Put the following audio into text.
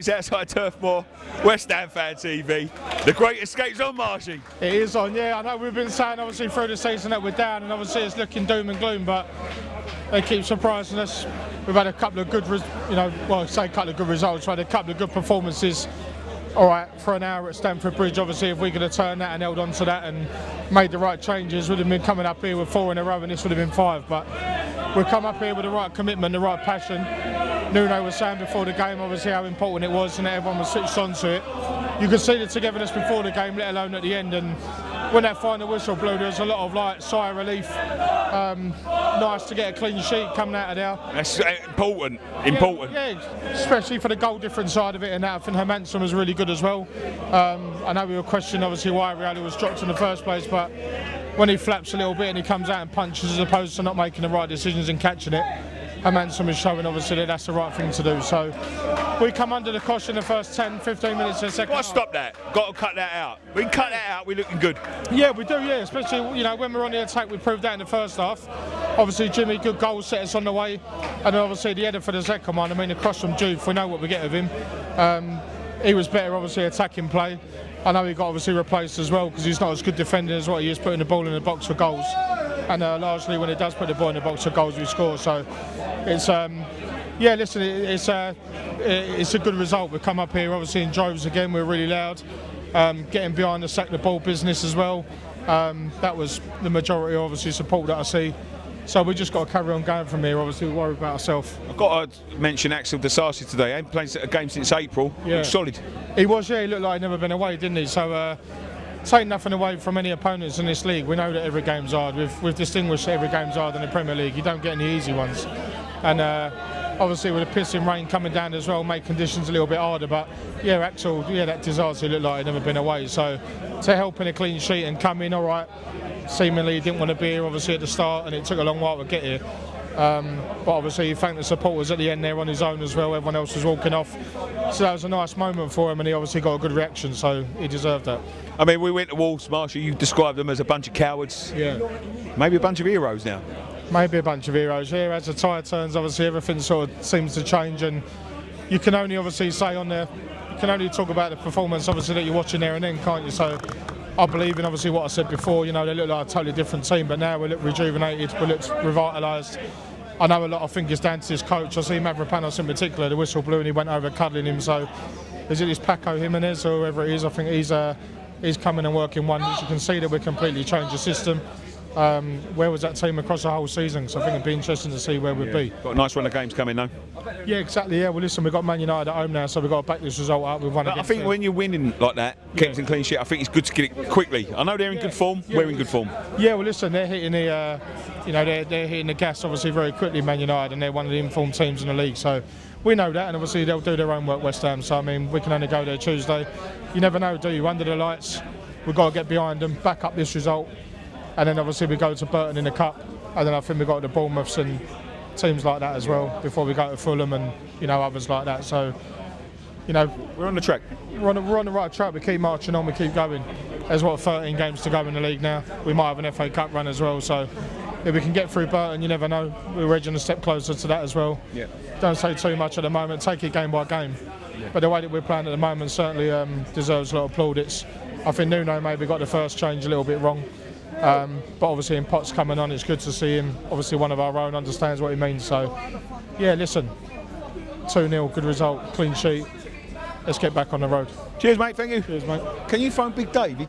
It's outside Turf Moor, West Ham Fan TV. The Great Escape's on, Marshy. It is on, yeah. I know we've been saying obviously through the season that we're down, and obviously it's looking doom and gloom, but they keep surprising us. We've had a couple of good, I say a couple of good results. We've had a couple of good performances. All right, for an hour at Stamford Bridge, obviously if we could have turned that and held on to that and made the right changes, we'd have been coming up here with 4 in a row and this would have been 5. But we've come up here with the right commitment, the right passion. Nuno was saying before the game obviously how important it was and that everyone was switched on to it. You could see the togetherness before the game, let alone at the end, and when that final whistle blew there was a lot of sigh of relief. Nice to get a clean sheet coming out of there. That's important. Yeah, especially for the goal difference side of it, and that I think Hermansen was really good as well. I know we were questioning obviously why Reali was dropped in the first place, but when he flaps a little bit and he comes out and punches as opposed to not making the right decisions and catching it, Hermansen was showing obviously that that's the right thing to do. So we come under the cosh in the first 10-15 minutes of the second half. Got to stop that. Got to cut that out. We can cut that out, we're looking good. Yeah, we do, yeah. Especially, when we're on the attack, we proved that in the first half. Obviously, Jimmy, good goal, set us on the way. And obviously the header for the second one, I mean, across from Juve, we know what we get of him. He was better, obviously, attacking play. I know he got obviously replaced as well because he's not as good defending as what he is putting the ball in the box for goals. And largely when he does put the ball in the box for goals, we score. So it's, yeah, listen, it's a good result. We come up here obviously in droves again, we're really loud. Getting behind the sack the ball business as well. That was the majority obviously support that I see. So we just got to carry on going from here. Obviously, we worry about ourselves. I've got to mention Axel Disasi today. He ain't played a game since April. Yeah. Looks solid. He was, yeah. He looked like he'd never been away, didn't he? So take nothing away from any opponents in this league. We know that every game's hard. We've distinguished that every game's hard in the Premier League. You don't get any easy ones. And obviously with the pissing rain coming down as well, make conditions a little bit harder. But yeah, Axel, yeah, that Disasi looked like he'd never been away. So to help in a clean sheet and come in, all right. Seemingly he didn't want to be here obviously at the start and it took a long while to get here. But obviously he thanked the supporters at the end there on his own as well. Everyone else was walking off. So that was a nice moment for him and he obviously got a good reaction, so he deserved that. I mean, we went to Wolves, Marshy, you described them as a bunch of cowards. Yeah. Maybe a bunch of heroes now. Maybe a bunch of heroes, yeah. As the tide turns, obviously everything sort of seems to change and you can only obviously say on there, you can only talk about the performance obviously that you're watching there and then, can't you? So I believe in obviously what I said before, they look like a totally different team, but now we look rejuvenated, we look revitalised. I know a lot, I think it's down to his coach. I see Mavropanos in particular, the whistle blew and he went over cuddling him, so is it this Paco Jimenez or whoever it is? I think he's coming and working wonders. You can see that we completely changed the system. Where was that team across the whole season? So I think it'd be interesting to see where we'd be. Got a nice run of games coming though. Yeah, exactly. Yeah, well, listen, we've got Man United at home now, so we've got to back this result up. We've won. I think when you're winning like that, keeps in clean sheet, I think it's good to get it quickly. I know they're in good form. We're in good form. Yeah, well, listen, they're hitting the, they're hitting the gas obviously very quickly, Man United, and they're one of the informed teams in the league. So we know that, and obviously they'll do their own work, West Ham. So I mean, we can only go there Tuesday. You never know, do you? Under the lights, we've got to get behind them, back up this result. And then obviously we go to Burton in the Cup, and then I think we got the Bournemouths and teams like that as well before we go to Fulham and others like that. So we're on the track. We're on the right track. We keep marching on. We keep going. There's 13 games to go in the league now. We might have an FA Cup run as well. So if we can get through Burton, you never know. We're edging a step closer to that as well. Yeah. Don't say too much at the moment. Take it game by game. Yeah. But the way that we're playing at the moment certainly deserves a lot of plaudits. I think Nuno maybe got the first change a little bit wrong. But obviously in Potts coming on, it's good to see him. Obviously one of our own understands what he means. So, yeah, listen, 2-0, good result, clean sheet. Let's get back on the road. Cheers, mate. Thank you. Cheers, mate. Can you phone Big Dave?